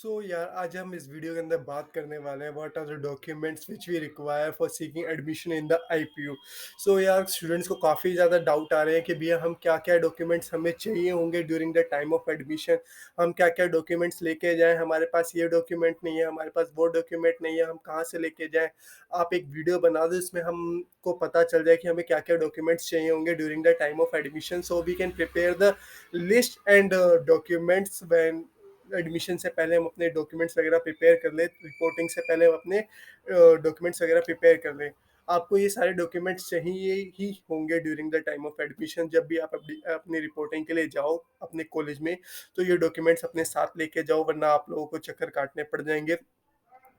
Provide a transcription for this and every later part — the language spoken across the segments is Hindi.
यार आज हम इस वीडियो के अंदर बात करने वाले हैं what are the documents which we require for seeking admission in the IPU. यार स्टूडेंट्स को काफ़ी ज़्यादा डाउट आ रहे हैं कि भैया हम क्या क्या डॉक्यूमेंट्स हमें चाहिए होंगे during the time of admission. हम क्या क्या डॉक्यूमेंट्स लेके जाएं, हमारे पास ये डॉक्यूमेंट नहीं है, हमारे पास वो डॉक्यूमेंट नहीं है, हम कहाँ से लेके जाएं। आप एक वीडियो बना दो, इसमें हमको पता चल जाए कि हमें क्या क्या डॉक्यूमेंट्स चाहिए होंगे during the time of admission, so we can prepare the list and documents when admission से पहले हम अपने डॉक्यूमेंट्स वगैरह प्रिपेयर कर लें, रिपोर्टिंग से पहले हम अपने डॉक्यूमेंट्स वगैरह प्रिपेयर कर लें। आपको ये सारे डॉक्यूमेंट्स चाहिए ही होंगे during the time of admission. जब भी आप अपनी रिपोर्टिंग के लिए जाओ अपने कॉलेज में, तो ये डॉक्यूमेंट्स अपने साथ लेके जाओ, वरना आप लोगों को चक्कर काटने पड़ जाएंगे।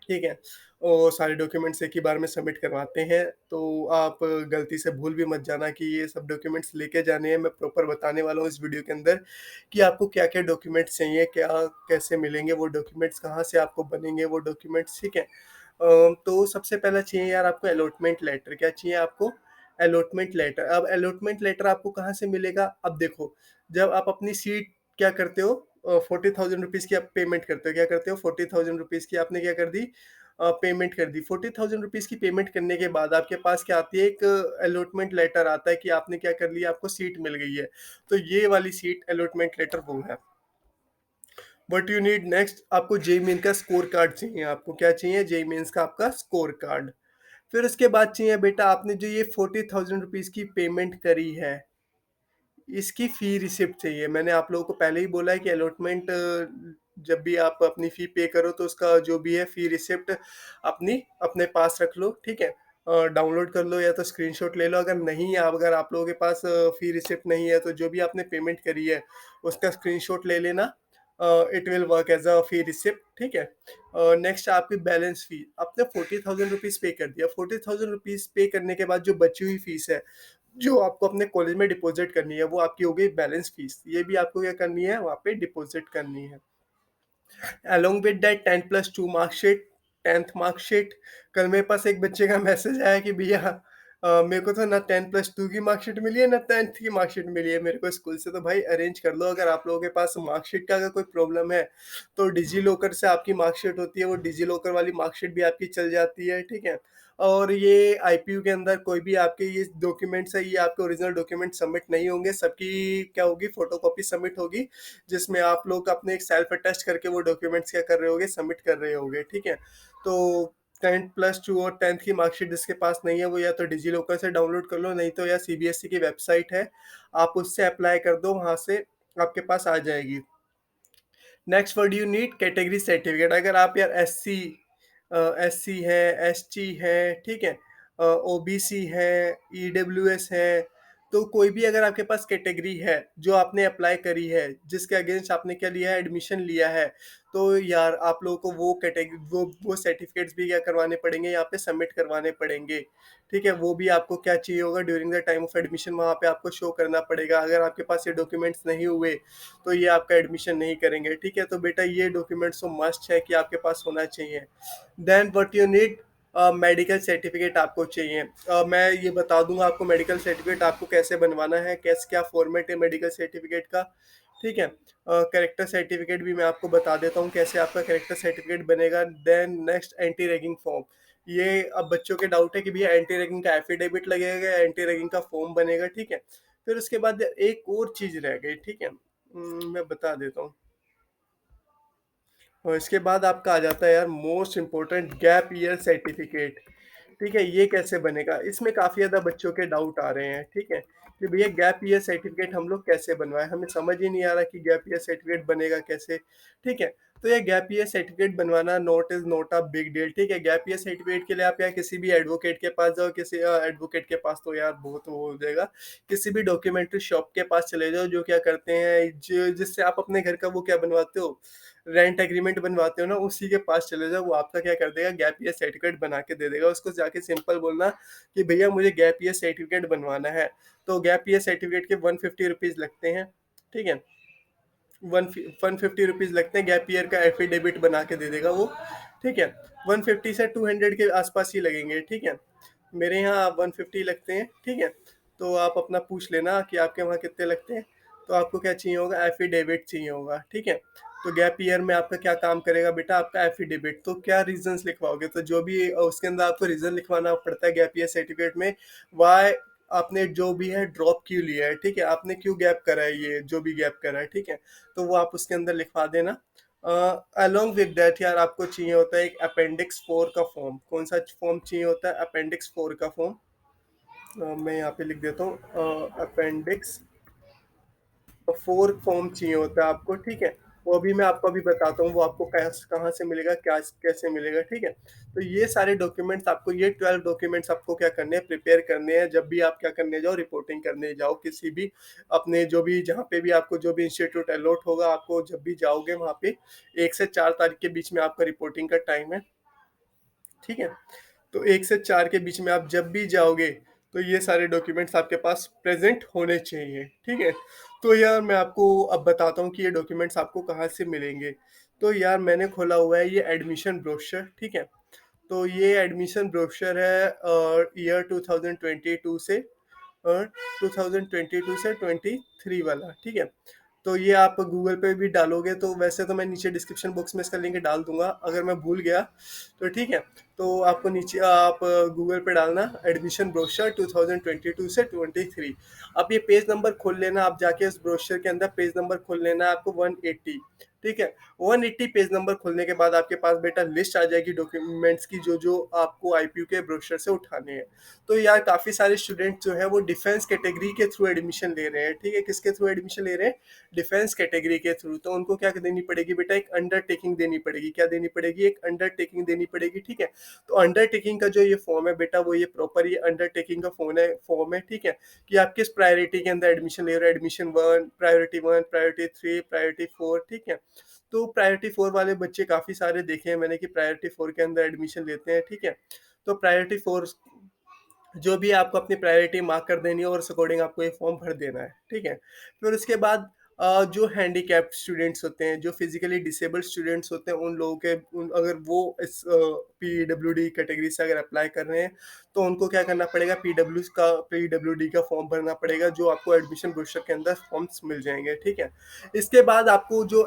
ठीक है। और सारे डॉक्यूमेंट्स एक ही बार में सबमिट करवाते हैं, तो आप गलती से भूल भी मत जाना कि ये सब डॉक्यूमेंट्स लेके जाने हैं। मैं प्रॉपर बताने वाला हूँ इस वीडियो के अंदर कि आपको क्या-क्या डॉक्यूमेंट्स चाहिए, क्या कैसे मिलेंगे वो डॉक्यूमेंट्स, कहाँ से आपको बनेंगे वो डॉक्यूमेंट्स, ठीक है। तो सबसे पहला चाहिए यार आपको अलॉटमेंट लेटर। क्या चाहिए आपको? Allotment letter. अब अलॉटमेंट लेटर आपको कहाँ से मिलेगा? अब देखो, जब आप अपनी सीट क्या करते हो, 40,000 रुपीज़ की आप पेमेंट करते हो। क्या करते हो? 40,000 रुपीज़ की आपने क्या कर दी, पेमेंट कर दी। 40,000 रुपीज़ की पेमेंट करने के बाद आपके पास क्या आती है, एक अलॉटमेंट लेटर आता है कि आपने क्या कर लिया, आपको सीट मिल गई है। तो ये वाली सीट अलॉटमेंट लेटर वो है। व्हाट यू नीड नेक्स्ट, आपको जेईई मेन का स्कोर कार्ड चाहिए। आपको क्या चाहिए? जेईई मेंस का आपका स्कोर कार्ड। फिर उसके बाद चाहिए बेटा, आपने जो ये 40,000 रुपीज़ की पेमेंट करी है, इसकी फ़ी रिसिप्ट चाहिए। मैंने आप लोगों को पहले ही बोला है कि अलॉटमेंट जब भी आप अपनी फ़ी पे करो, तो उसका जो भी है फ़ी रिसिप्ट अपनी अपने पास रख लो, ठीक है। डाउनलोड कर लो या तो स्क्रीनशॉट ले लो। अगर नहीं, अगर आप लोगों के पास फ़ी रिसिप्ट नहीं है, तो जो भी आपने पेमेंट करी है उसका स्क्रीनशॉट ले लेना। It will work as a fee receipt, ठीक है। नेक्स्ट आपकी बैलेंस फ़ी। आपने 40,000 रुपीज़ पे कर दिया। 40,000 रुपीज़ पे करने के बाद जो बची हुई फ़ीस है, जो आपको अपने कॉलेज में डिपॉजिट करनी है, वो आपकी हो गई बैलेंस फीस। ये भी आपको क्या करनी है, वहाँ पे डिपॉजिट करनी है। Along with that 10+2 marksheet, 10th marksheet. कल मेरे पास एक बच्चे का मैसेज आया कि भैया मेरे को तो ना 10+2 की मार्कशीट मिली है, ना 10th की मार्कशीट मिली है मेरे को स्कूल से। तो भाई अरेंज कर लो। अगर आप लोगों के पास मार्कशीट का अगर कोई प्रॉब्लम है, तो डिजी लॉकर से आपकी मार्कशीट होती है, वो डिजी लॉकर वाली मार्कशीट भी आपकी चल जाती है, ठीक है। और ये आईपीयू के अंदर कोई भी आपके ये डॉक्यूमेंट्स है, ये आपके ओरिजिनल डॉक्यूमेंट सबमिट नहीं होंगे। सबकी क्या होगी, फोटोकॉपी सबमिट होगी, जिसमें आप लोग अपने एक सेल्फ अटेस्ट करके वो डॉक्यूमेंट्स क्या कर रहे होगे, सबमिट कर रहे होगे, ठीक है। तो 10+2 और 10th की मार्कशीट जिसके पास नहीं है, वो या तो डिजी लॉकर से डाउनलोड कर लो, नहीं तो या सीबीएसई की वेबसाइट है, आप उससे अप्लाई कर दो, वहाँ से आपके पास आ जाएगी। Next what you need, category certificate. अगर आप यार एससी है, एसटी है, ठीक है, ओबीसी है, ईडब्ल्यूएस है, तो कोई भी अगर आपके पास कैटेगरी है जो आपने अप्लाई करी है, जिसके अगेंस्ट आपने क्या लिया है, एडमिशन लिया है, तो यार आप लोगों को वो कैटेगरी वो सर्टिफिकेट्स भी क्या करवाने पड़ेंगे, यहाँ पे सबमिट करवाने पड़ेंगे, ठीक है। वो भी आपको क्या चाहिए होगा during the time of admission, वहाँ पे आपको शो करना पड़ेगा। अगर आपके पास ये डॉक्यूमेंट्स नहीं हुए, तो ये आपका एडमिशन नहीं करेंगे, ठीक है। तो बेटा ये डॉक्यूमेंट्स तो मस्ट है कि आपके पास होना चाहिए। Then what you need, medical certificate आपको चाहिए। मैं ये बता दूंगा आपको मेडिकल सर्टिफिकेट आपको कैसे बनवाना है, कैसे क्या फॉर्मेट है मेडिकल सर्टिफिकेट का, ठीक है। कैरेक्टर सर्टिफिकेट भी मैं आपको बता देता हूँ कैसे आपका कैरेक्टर सर्टिफिकेट बनेगा। Then next anti ragging form. ये अब बच्चों के डाउट है कि भैया एंटी रैगिंग का एफिडेविट लगेगा, एंटी रैगिंग का फॉर्म बनेगा, ठीक है। फिर उसके बाद एक और चीज रह गई, ठीक है। मैं बता देता हूँ। और इसके बाद आपका आ जाता है यार most important, gap year certificate, ठीक है। ये कैसे बनेगा, इसमें काफ़ी ज़्यादा बच्चों के डाउट आ रहे हैं, ठीक है, कि भैया गैप ईयर सर्टिफिकेट हम लोग कैसे बनवाएं, हमें समझ ही नहीं आ रहा कि गैप ईयर सर्टिफिकेट बनेगा कैसे, ठीक है। तो ये गैप ईयर सर्टिफिकेट बनवाना not is not a big deal, ठीक है। गैप ईयर सर्टिफिकेट के लिए आप या किसी भी एडवोकेट के पास जाओ, किसी एडवोकेट के पास तो यार बहुत वो हो जाएगा, किसी भी डॉक्यूमेंट्री शॉप के पास चले जाओ, जो क्या करते हैं, जिससे आप अपने घर का वो क्या बनवाते हो, रेंट एग्रीमेंट बनवाते हो ना, उसी के पास चले जाओ, वो आपका क्या कर देगा, गैप ईयर सर्टिफिकेट बना के दे देगा। उसको जाके सिंपल बोलना कि भैया मुझे गैप ईयर सर्टिफिकेट बनवाना है। तो गैप ईयर सर्टिफिकेट के 150 रुपीज़ लगते हैं, ठीक है। 150 रुपीज़ लगते हैं, गैप ईयर का एफिडेविट बना के दे देगा वो, ठीक है। 150 से 200 के आसपास ही लगेंगे, ठीक है। मेरे यहाँ 150 लगते हैं, ठीक है। तो आप अपना पूछ लेना कि आपके वहाँ कितने लगते हैं। तो आपको क्या चाहिए होगा, एफिडेविट चाहिए होगा, ठीक है। तो गैप ईयर में आपका क्या काम करेगा बेटा, आपका एफिडेविट। तो क्या रीजंस लिखवाओगे, तो जो भी उसके अंदर आपको रीजन लिखवाना पड़ता है गैप ईयर सर्टिफिकेट में, वाई आपने जो भी है ड्रॉप क्यों लिया है, ठीक है, आपने क्यों गैप करा है, ये जो भी गैप करा है, ठीक है, तो वो आप उसके अंदर लिखवा देना। अलोंग विद दैट यार आपको चाहिए होता है एक अपेंडिक्स 4 का फॉर्म। कौन सा फॉर्म चाहिए होता है, अपेंडिक्स 4 का फॉर्म। मैं यहाँ पे लिख देता हूँ, अपेंडिक्स 4 फॉर्म चाहिए होता है आपको, ठीक है। वो भी मैं आपको अभी बताता हूँ वो आपको कहाँ से मिलेगा, क्या कैसे मिलेगा, ठीक है। तो ये सारे डॉक्यूमेंट्स आपको, ये 12 डॉक्यूमेंट्स आपको क्या करने हैं, प्रिपेयर करने हैं जब भी आप क्या करने जाओ, रिपोर्टिंग करने जाओ किसी भी अपने जो भी, जहाँ पे भी आपको जो भी इंस्टीट्यूट अलॉट होगा, आपको जब भी जाओगे वहाँ पे 1 से 4 तारीख के बीच में आपका रिपोर्टिंग का टाइम है, ठीक है। तो 1 से 4 के बीच में आप जब भी जाओगे तो ये सारे डॉक्यूमेंट्स आपके पास प्रेजेंट होने चाहिए, ठीक है। तो यार मैं आपको अब बताता हूँ कि ये डॉक्यूमेंट्स आपको कहाँ से मिलेंगे। तो यार मैंने खोला हुआ है ये एडमिशन ब्रोशर, ठीक है। तो ये एडमिशन ब्रोशर है ईयर 2022 से 2022 से 23 वाला, ठीक है। तो ये आप गूगल पे भी डालोगे, तो वैसे तो मैं नीचे डिस्क्रिप्शन बॉक्स में इसका लिंक डाल दूंगा, अगर मैं भूल गया तो, ठीक है। तो आपको नीचे आप गूगल पे डालना एडमिशन ब्रोशर 2022 से 23। अब ये पेज नंबर खोल लेना, आप जाके इस ब्रोशर के अंदर पेज नंबर खोल लेना है आपको 180, ठीक है। 180 पेज नंबर खोलने के बाद आपके पास बेटा लिस्ट आ जाएगी डॉक्यूमेंट्स की, जो जो आपको आईपीयू के ब्रोशर से उठाने हैं। तो यार काफी सारे स्टूडेंट जो है वो डिफेंस कैटेगरी के थ्रू एडमिशन ले रहे हैं, ठीक है। किसके थ्रू एडमिशन ले रहे हैं, डिफेंस कैटेगरी के थ्रू। तो उनको क्या देनी पड़ेगी बेटा, एक अंडरटेकिंग देनी पड़ेगी। क्या देनी पड़ेगी, एक अंडरटेकिंग देनी पड़ेगी, ठीक है। तो अंडरटेकिंग का जो ये फॉर्म है बेटा, वो ये प्रॉपर ये अंडरटेकिंग का फॉर्म है, ठीक है। कि आप किस प्रायोरिटी के अंदर एडमिशन ले रहे हो, एडमिशन 1, प्रायोरिटी 1, प्रायोरिटी 3, प्रायोरिटी 4, ठीक है। तो प्रायोरिटी 4 वाले बच्चे काफी सारे देखे हैं मैंने कि प्रायोरिटी 4 के अंदर एडमिशन लेते हैं, ठीक है। तो प्रायोरिटी 4 जो भी आपको अपनी प्रायोरिटी मार्क कर देनी है और उस अकॉर्डिंग आपको ये फॉर्म भर देना है, ठीक है। फिर उसके बाद जो हैंडीकैप्ड स्टूडेंट्स होते हैं, जो फिजिकली डिसेबल्ड स्टूडेंट्स होते हैं, उन लोगों के अगर वो इस पीडब्ल्यूडी कैटेगरी से अगर अप्लाई कर रहे हैं, तो उनको क्या करना पड़ेगा, पीडब्ल्यूडी का फॉर्म भरना पड़ेगा, जो आपको एडमिशन ब्रोशर के अंदर फॉर्म्स मिल जाएंगे, ठीक है। इसके बाद आपको जो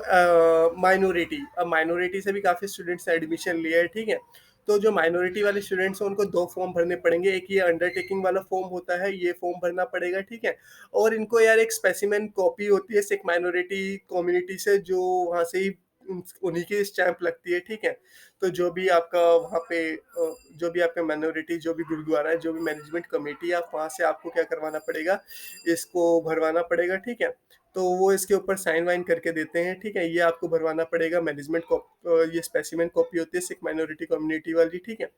माइनॉरिटी, अब माइनॉरिटी से भी काफ़ी स्टूडेंट्स ने एडमिशन लिया है, ठीक है। तो जो माइनॉरिटी वाले स्टूडेंट्स हैं उनको 2 फॉर्म भरने पड़ेंगे। एक ये अंडरटेकिंग वाला फॉर्म होता है, ये फॉर्म भरना पड़ेगा, ठीक है। और इनको यार एक स्पेसिमेन कॉपी होती है सिख माइनॉरिटी कम्युनिटी से, जो वहाँ से ही उन्हीं की स्टैंप लगती है, ठीक है। तो जो भी आपका वहाँ पे जो भी आपका माइनॉरिटी, जो भी गुरुद्वारा है, जो भी मैनेजमेंट कमेटी है, आप वहाँ से आपको क्या करवाना पड़ेगा, इसको भरवाना पड़ेगा, ठीक है। तो वो इसके ऊपर साइन वाइन करके देते हैं, ठीक है। ये आपको भरवाना पड़ेगा मैनेजमेंट को, ये स्पेसिमेन कॉपी होती है सिख माइनॉरिटी कम्युनिटी वाली, ठीक है।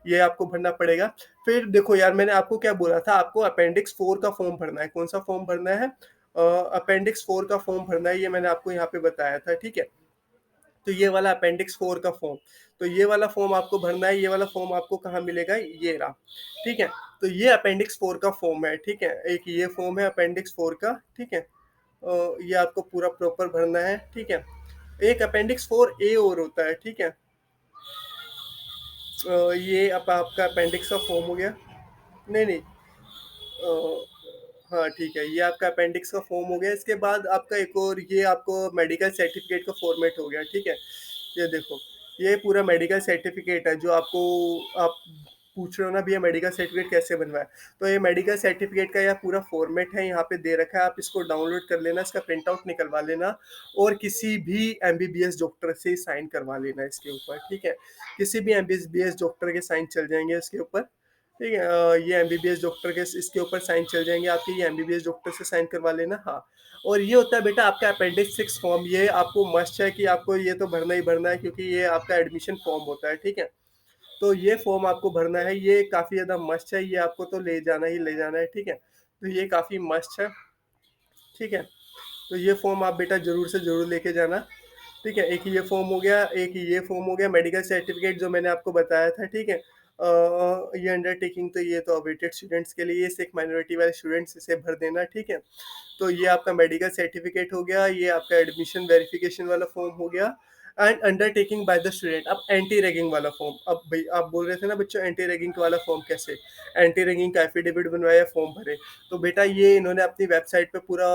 ये आपको भरना पड़ेगा। फिर देखो यार मैंने आपको क्या बोला था, आपको अपेंडिक्स 4 का फॉर्म भरना है। कौन सा फॉर्म भरना है, अपेंडिक्स 4 का फॉर्म भरना है, ये मैंने आपको यहाँ पे बताया था, ठीक है। तो ये वाला अपेंडिक्स 4 का फॉर्म, तो ये वाला फॉर्म आपको भरना है। ये वाला फॉर्म आपको कहाँ मिलेगा, ये रहा, ठीक है। तो ये अपेंडिक्स 4 का फॉर्म है, ठीक है। एक ये फॉर्म है अपेंडिक्स 4 का, ठीक है। ये आपको पूरा प्रॉपर भरना है, ठीक है। एक अपेंडिक्स 4A और होता है, ठीक है। ये अब आपका अपेंडिक्स का फॉर्म हो गया, नहीं नहीं, हाँ ठीक है, ये आपका अपेंडिक्स का फॉर्म हो गया। इसके बाद आपका एक और, ये आपको मेडिकल सर्टिफिकेट का फॉर्मेट हो गया, ठीक है। ये देखो, ये पूरा मेडिकल सर्टिफिकेट है जो आपको, आप पूछ रहे हो ना भैया मेडिकल सर्टिफिकेट कैसे बनवाए, तो ये मेडिकल सर्टिफिकेट का यह पूरा फॉर्मेट है, यहाँ पे दे रखा है। आप इसको डाउनलोड कर लेना, इसका प्रिंट आउट निकलवा लेना, और किसी भी एमबीबीएस डॉक्टर से साइन करवा लेना इसके ऊपर, ठीक है। किसी भी एमबीबीएस डॉक्टर के साइन चल जाएंगे इसके ऊपर, ठीक है। ये एमबीबीएस डॉक्टर के इसके ऊपर साइन चल जाएंगे आपके, ये एमबीबीएस डॉक्टर से साइन करवा लेना, हाँ। और ये होता है बेटा आपका अपेंडिक्स 6 फॉर्म, ये आपको मस्ट है कि आपको ये तो भरना ही भरना है, क्योंकि ये आपका एडमिशन फॉर्म होता है, ठीक है। तो ये फॉर्म आपको भरना है, ये काफ़ी ज़्यादा मस्ट है, ये आपको तो ले जाना ही ले जाना है, ठीक है। तो ये काफ़ी मस्ट है, ठीक है। तो ये फॉर्म आप बेटा जरूर से जरूर लेके जाना, ठीक है। एक ये फॉर्म हो गया, एक ये फॉर्म हो गया, मेडिकल सर्टिफिकेट जो मैंने आपको बताया था, ठीक है। ये अंडरटेकिंग तो ये तो अवेटेड स्टूडेंट्स के लिए, ये सिख माइनॉरिटी वाले स्टूडेंट्स इसे भर देना, ठीक है। तो ये आपका मेडिकल सर्टिफिकेट हो गया, ये आपका एडमिशन वेरिफिकेशन वाला फॉर्म हो गया, and undertaking by the student. अब एंटी रैगिंग वाला फॉर्म, अब भाई आप बोल रहे थे ना बच्चों एंटी रैगिंग वाला फॉर्म कैसे, एंटी रैगिंग का एफिडेविट बनवाया, फॉर्म भरे। तो बेटा ये इन्होंने अपनी वेबसाइट पे पूरा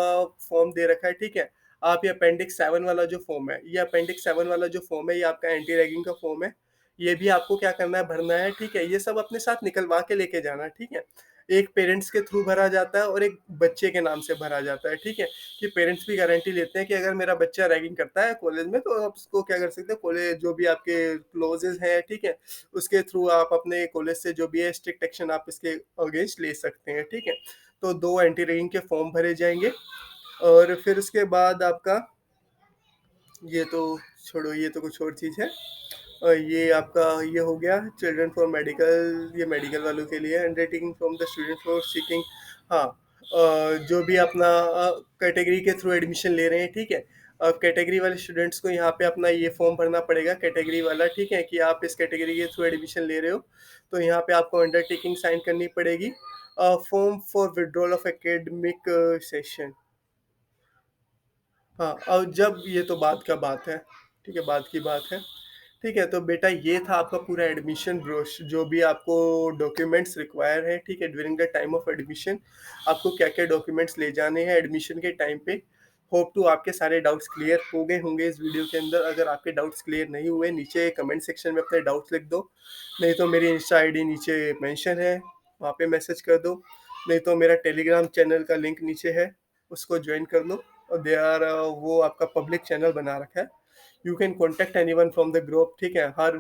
फॉर्म दे रखा है, ठीक है। आप ये अपेंडिक्स 7 वाला जो फॉर्म है, ये अपेंडिक्स 7 वाला जो फॉर्म है, ये आपका एंटी रैगिंग का फॉर्म है। ये भी आपको क्या करना है, भरना है, ठीक है? ये सब अपने साथ निकलवा के लेके जाना, ठीक है? एक पेरेंट्स के थ्रू भरा जाता है और एक बच्चे के नाम से भरा जाता है, ठीक है? कि पेरेंट्स भी गारंटी लेते हैं कि अगर मेरा बच्चा रैगिंग करता है कॉलेज में, तो आप उसको क्या कर सकते हैं, कॉलेज जो भी आपके क्लॉजेज़ हैं, ठीक है? उसके थ्रू आप अपने कॉलेज से जो भी है स्ट्रिक्ट एक्शन आप इसके अगेंस्ट ले सकते हैं, ठीक है? तो 2 एंटी रैगिंग के फॉर्म भरे जाएँगे और फिर उसके बाद आपका ये तो छोड़ो, ये तो कुछ और चीज़ है। ये आपका ये हो गया चिल्ड्रन फॉर मेडिकल, ये मेडिकल वालों के लिए undertaking from the student for seeking. हाँ, जो भी अपना कैटेगरी के थ्रू एडमिशन ले रहे हैं, ठीक है? कैटेगरी वाले स्टूडेंट्स को यहाँ पे अपना ये फॉर्म भरना पड़ेगा कैटेगरी वाला, ठीक है? कि आप इस कैटेगरी के थ्रू एडमिशन ले रहे हो, तो यहाँ पे आपको अंडरटेकिंग साइन करनी पड़ेगी। Form for withdrawal of academic session. हाँ, और जब ये तो बाद का बात है, ठीक है? बाद की बात है। ठीक है, तो बेटा ये था आपका पूरा एडमिशन ब्रोश जो भी आपको डॉक्यूमेंट्स रिक्वायर है, ठीक है? During the time of admission आपको क्या-क्या डॉक्यूमेंट्स ले जाने हैं एडमिशन के टाइम पे। होप टू आपके सारे डाउट्स क्लियर हो गए होंगे इस वीडियो के अंदर। अगर आपके डाउट्स क्लियर नहीं हुए, नीचे कमेंट सेक्शन में अपने डाउट्स लिख दो। नहीं तो मेरी इंस्टा आईडी नीचे मेंशन है, वहाँ पे मैसेज कर दो। नहीं तो मेरा टेलीग्राम चैनल का लिंक नीचे है, उसको जॉइन कर लो। और वो आपका पब्लिक चैनल बना रखा है। You can contact anyone from the group, ठीक है? हर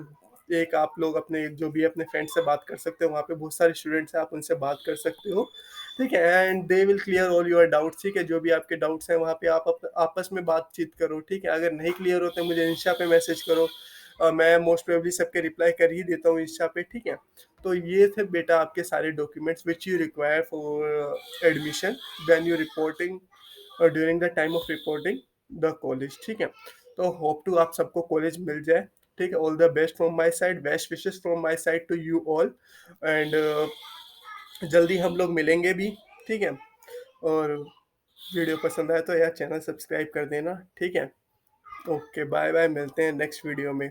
एक आप लोग अपने जो भी अपने फ्रेंड से बात कर सकते हो, वहाँ पे बहुत सारे स्टूडेंट्स हैं, आप उनसे बात कर सकते हो, ठीक है? And they will clear all your doubts, ठीक है? जो भी आपके डाउट्स हैं वहाँ पे आप आपस में बातचीत करो, ठीक है? अगर नहीं क्लियर होते मुझे इंस्टा पे मैसेज करो। मैं मोस्ट प्रोबेबली सबके रिप्लाई कर ही देता हूँ इंस्टा पे, ठीक है? तो ये थे बेटा आपके सारे documents which you require for admission when you reporting during the time of reporting the college, ठीक है? तो होप टू आप सबको कॉलेज मिल जाए, ठीक है? All the best from my side, best wishes from my side to you all. And जल्दी हम लोग मिलेंगे भी, ठीक है? और वीडियो पसंद आए तो यार चैनल सब्सक्राइब कर देना, ठीक है? ओके, बाय बाय, मिलते हैं नेक्स्ट वीडियो में।